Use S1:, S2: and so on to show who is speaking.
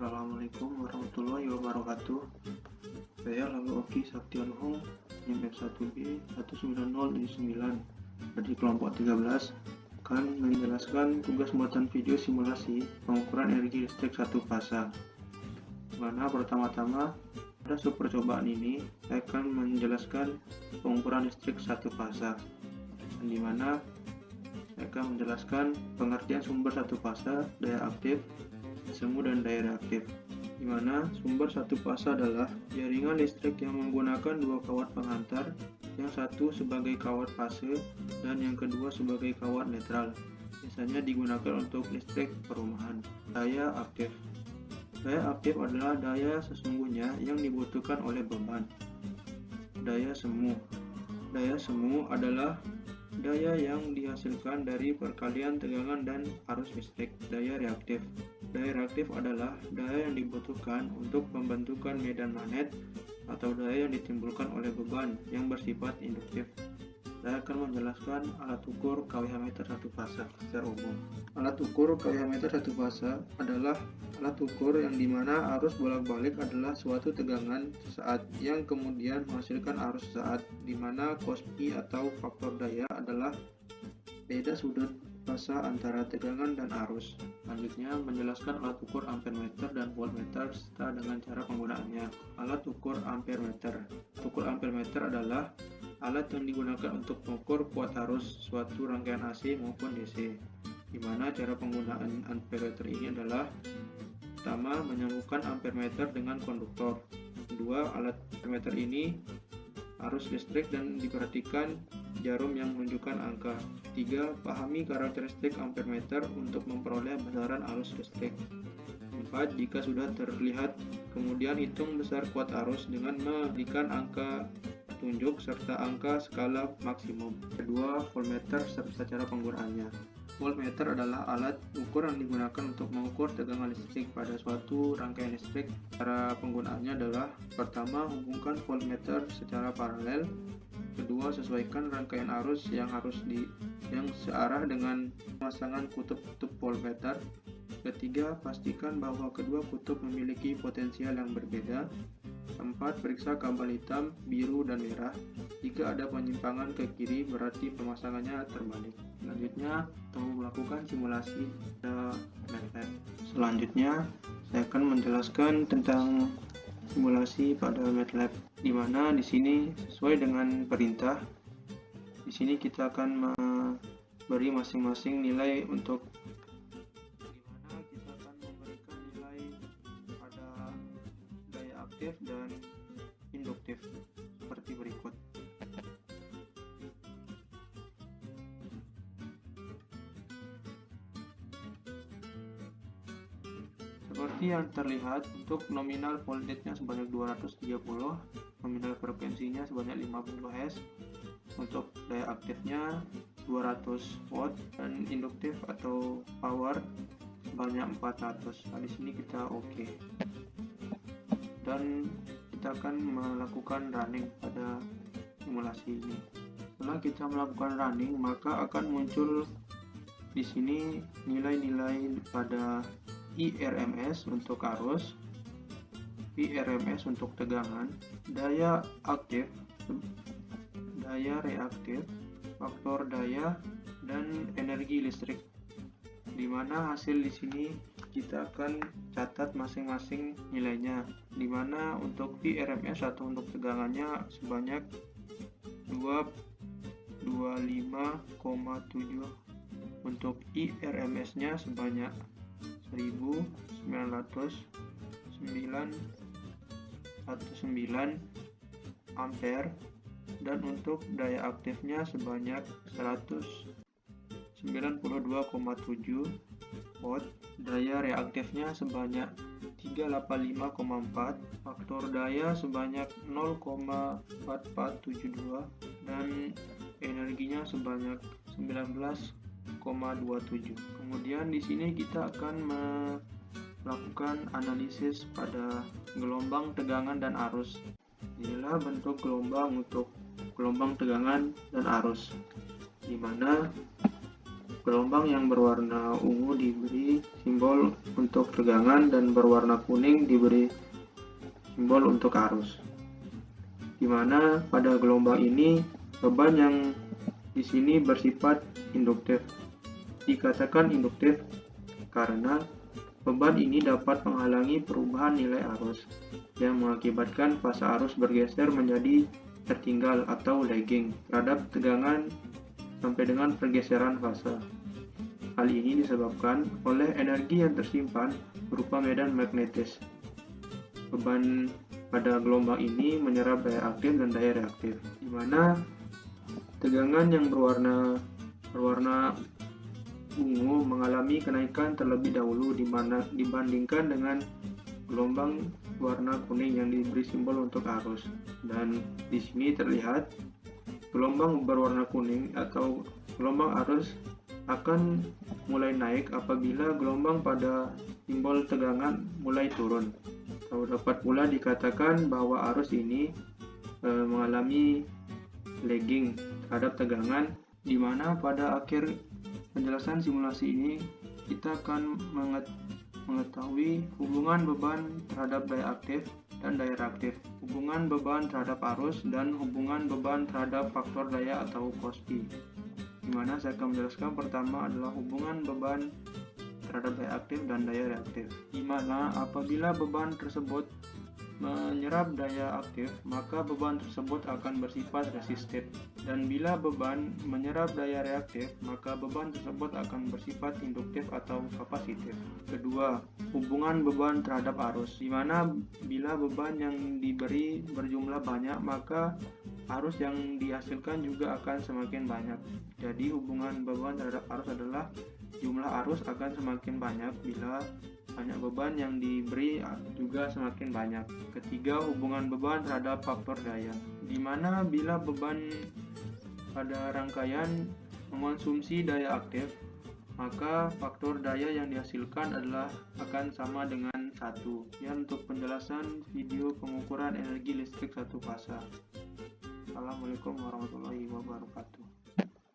S1: Assalamualaikum warahmatullahi wabarakatuh. Saya Lalu Oki Saktianhong, NIM F1B 19079 dari kelompok 13 akan menjelaskan tugas muatan video simulasi pengukuran energi listrik satu fasa. Mana pertama-tama pada percobaan ini saya akan menjelaskan pengukuran listrik satu fasa, di mana saya akan menjelaskan pengertian sumber satu fasa, daya aktif, semu dan daya reaktif, di mana sumber satu fasa adalah jaringan listrik yang menggunakan dua kawat penghantar, yang satu sebagai kawat fase dan yang kedua sebagai kawat netral. Biasanya digunakan untuk listrik perumahan. Daya aktif. Daya aktif adalah daya sesungguhnya yang dibutuhkan oleh beban. Daya semu. Daya semu adalah daya yang dihasilkan dari perkalian tegangan dan arus listrik. Daya reaktif. Daya reaktif adalah daya yang dibutuhkan untuk pembentukan medan magnet atau daya yang ditimbulkan oleh beban yang bersifat induktif. Saya akan menjelaskan alat ukur kWh meter satu fasa secara umum. Alat ukur kWh meter satu fasa adalah alat ukur yang dimana arus bolak-balik adalah suatu tegangan sesaat yang kemudian menghasilkan arus sesaat, dimana cos P atau faktor daya adalah beda sudut fasa antara tegangan dan arus. Selanjutnya menjelaskan alat ukur ampere meter dan voltmeter serta dengan cara penggunaannya. Alat ukur ampere meter. Alat ukur ampere meter adalah alat yang digunakan untuk mengukur kuat arus suatu rangkaian AC maupun DC. Di mana cara penggunaan ampere meter ini adalah: pertama, menyambungkan ampere meter dengan konduktor. Kedua, alat ampere meter ini arus listrik dan diperhatikan jarum yang menunjukkan angka. 3. Pahami karakteristik ampere meter untuk memperoleh besaran arus listrik. 4. Jika sudah terlihat, kemudian hitung besar kuat arus dengan memberikan angka tunjuk serta angka skala maksimum. Kedua, voltmeter serta cara penggunaannya. Voltmeter adalah alat ukur yang digunakan untuk mengukur tegangan listrik pada suatu rangkaian listrik. Cara penggunaannya adalah: pertama, hubungkan voltmeter secara paralel. Kedua, sesuaikan rangkaian arus yang searah dengan pemasangan kutub-kutub voltmeter. Ketiga, pastikan bahwa kedua kutub memiliki potensial yang berbeda. 4. Periksa kabel hitam, biru, dan merah. Jika ada penyimpangan ke kiri, berarti pemasangannya terbalik. Selanjutnya, melakukan simulasi pada MATLAB. Selanjutnya, saya akan menjelaskan tentang simulasi pada MATLAB, di mana di sini sesuai dengan perintah. Di sini kita akan memberi masing-masing nilai untuk dimana kita akan memberikan nilai pada daya aktif dan induktif seperti berikut. Seperti yang terlihat, untuk nominal voltage-nya sebanyak 230, nominal frekuensinya sebanyak 50 Hz, untuk daya aktifnya 200 watt, dan induktif atau power sebanyak 400. Nah, di sini kita oke. Dan kita akan melakukan running pada simulasi ini. Setelah kita melakukan running, maka akan muncul di sini nilai-nilai pada IRMS untuk arus, IRMS untuk tegangan, daya aktif, daya reaktif, faktor daya, dan energi listrik. Di mana hasil di sini kita akan catat masing-masing nilainya. Di mana untuk IRMS atau untuk tegangannya sebanyak 225,7, untuk IRMS-nya sebanyak 1919 ampere, dan untuk daya aktifnya sebanyak 192,7 watt, daya reaktifnya sebanyak 385,4, faktor daya sebanyak 0,4472, dan energinya sebanyak 19,27. Kemudian di sini kita akan melakukan analisis pada gelombang tegangan dan arus. Inilah bentuk gelombang untuk gelombang tegangan dan arus, di mana Gelombang yang berwarna ungu diberi simbol untuk tegangan dan berwarna kuning diberi simbol untuk arus. Di mana pada gelombang ini beban yang di sini bersifat induktif. Dikatakan induktif karena beban ini dapat menghalangi perubahan nilai arus yang mengakibatkan fase arus bergeser menjadi tertinggal atau lagging terhadap tegangan sampai dengan pergeseran fase. Hal ini disebabkan oleh energi yang tersimpan berupa medan magnetis. Beban pada gelombang ini menyerap daya aktif dan daya reaktif, di mana tegangan yang berwarna ungu mengalami kenaikan terlebih dahulu dibandingkan dengan gelombang warna kuning yang diberi simbol untuk arus. Dan di sini terlihat gelombang berwarna kuning atau gelombang arus akan mulai naik apabila gelombang pada simbol tegangan mulai turun. Atau dapat pula dikatakan bahwa arus ini mengalami lagging terhadap tegangan, di mana pada akhir penjelasan simulasi ini kita akan mengetahui hubungan beban terhadap daya aktif dan daya reaktif, hubungan beban terhadap arus, dan hubungan beban terhadap faktor daya atau cos P. Di mana saya akan menjelaskan pertama adalah hubungan beban terhadap daya aktif dan daya reaktif. Di mana apabila beban tersebut menyerap daya aktif, maka beban tersebut akan bersifat resistif. Dan bila beban menyerap daya reaktif, maka beban tersebut akan bersifat induktif atau kapasitif. Kedua, hubungan beban terhadap arus, di mana bila beban yang diberi berjumlah banyak, maka arus yang dihasilkan juga akan semakin banyak. Jadi hubungan beban terhadap arus adalah jumlah arus akan semakin banyak bila banyak beban yang diberi juga semakin banyak. Ketiga, hubungan beban terhadap faktor daya, di mana bila beban pada rangkaian mengonsumsi daya aktif, maka faktor daya yang dihasilkan akan sama dengan 1. Ya, untuk penjelasan video pengukuran energi listrik satu fase. Assalamualaikum warahmatullahi wabarakatuh.